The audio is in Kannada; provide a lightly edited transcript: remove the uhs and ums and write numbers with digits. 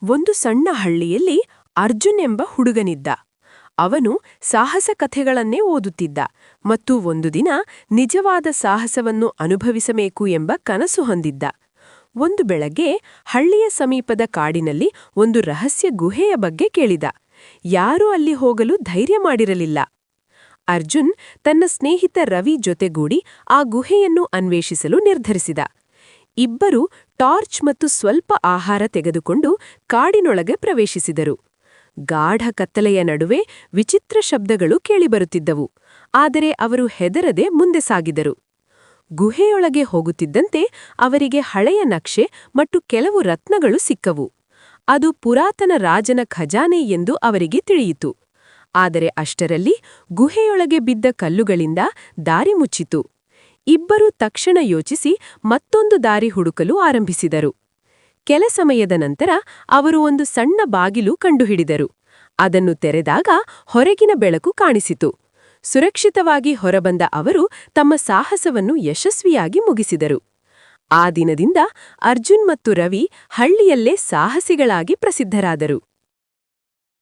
ಒಂದು ಸಣ್ಣ ಹಳ್ಳಿಯಲ್ಲಿ ಅರ್ಜುನ್ ಎಂಬ ಹುಡುಗನಿದ್ದ. ಅವನು ಸಾಹಸ ಕಥೆಗಳನ್ನೇ ಓದುತ್ತಿದ್ದ ಮತ್ತು ಒಂದು ದಿನ ನಿಜವಾದ ಸಾಹಸವನ್ನು ಅನುಭವಿಸಬೇಕು ಎಂಬ ಕನಸು ಹೊಂದಿದ್ದ. ಒಂದು ಬೆಳಗ್ಗೆ ಹಳ್ಳಿಯ ಸಮೀಪದ ಕಾಡಿನಲ್ಲಿ ಒಂದು ರಹಸ್ಯ ಗುಹೆಯ ಬಗ್ಗೆ ಕೇಳಿದ. ಯಾರೂ ಅಲ್ಲಿ ಹೋಗಲು ಧೈರ್ಯ ಮಾಡಿರಲಿಲ್ಲ. ಅರ್ಜುನ್ ತನ್ನ ಸ್ನೇಹಿತ ರವಿ ಜೊತೆಗೂಡಿ ಆ ಗುಹೆಯನ್ನು ಅನ್ವೇಷಿಸಲು ನಿರ್ಧರಿಸಿದ. ಇಬ್ಬರು ಟಾರ್ಚ್ ಮತ್ತು ಸ್ವಲ್ಪ ಆಹಾರ ತೆಗೆದುಕೊಂಡು ಕಾಡಿನೊಳಗೆ ಪ್ರವೇಶಿಸಿದರು. ಗಾಢ ಕತ್ತಲೆಯ ನಡುವೆ ವಿಚಿತ್ರ ಶಬ್ದಗಳು ಕೇಳಿಬರುತ್ತಿದ್ದವು. ಆದರೆ ಅವರು ಹೆದರದೆ ಮುಂದೆ ಸಾಗಿದರು. ಗುಹೆಯೊಳಗೆ ಹೋಗುತ್ತಿದ್ದಂತೆ ಅವರಿಗೆ ಹಳೆಯ ನಕ್ಷೆ ಮತ್ತು ಕೆಲವು ರತ್ನಗಳು ಸಿಕ್ಕವು. ಅದು ಪುರಾತನ ರಾಜನ ಖಜಾನೆ ಎಂದು ಅವರಿಗೆ ತಿಳಿಯಿತು. ಆದರೆ ಅಷ್ಟರಲ್ಲಿ ಗುಹೆಯೊಳಗೆ ಬಿದ್ದ ಕಲ್ಲುಗಳಿಂದ ದಾರಿ ಮುಚ್ಚಿತು. ಇಬ್ಬರೂ ತಕ್ಷಣ ಯೋಚಿಸಿ ಮತ್ತೊಂದು ದಾರಿ ಹುಡುಕಲು ಆರಂಭಿಸಿದರು. ಕೆಲ ಸಮಯದ ನಂತರ ಅವರು ಒಂದು ಸಣ್ಣ ಬಾಗಿಲು ಕಂಡುಹಿಡಿದರು. ಅದನ್ನು ತೆರೆದಾಗ ಹೊರಗಿನ ಬೆಳಕು ಕಾಣಿಸಿತು. ಸುರಕ್ಷಿತವಾಗಿ ಹೊರಬಂದ ಅವರು ತಮ್ಮ ಸಾಹಸವನ್ನು ಯಶಸ್ವಿಯಾಗಿ ಮುಗಿಸಿದರು. ಆ ದಿನದಿಂದ ಅರ್ಜುನ್ ಮತ್ತು ರವಿ ಹಳ್ಳಿಯಲ್ಲೇ ಸಾಹಸಿಗಳಾಗಿ ಪ್ರಸಿದ್ಧರಾದರು.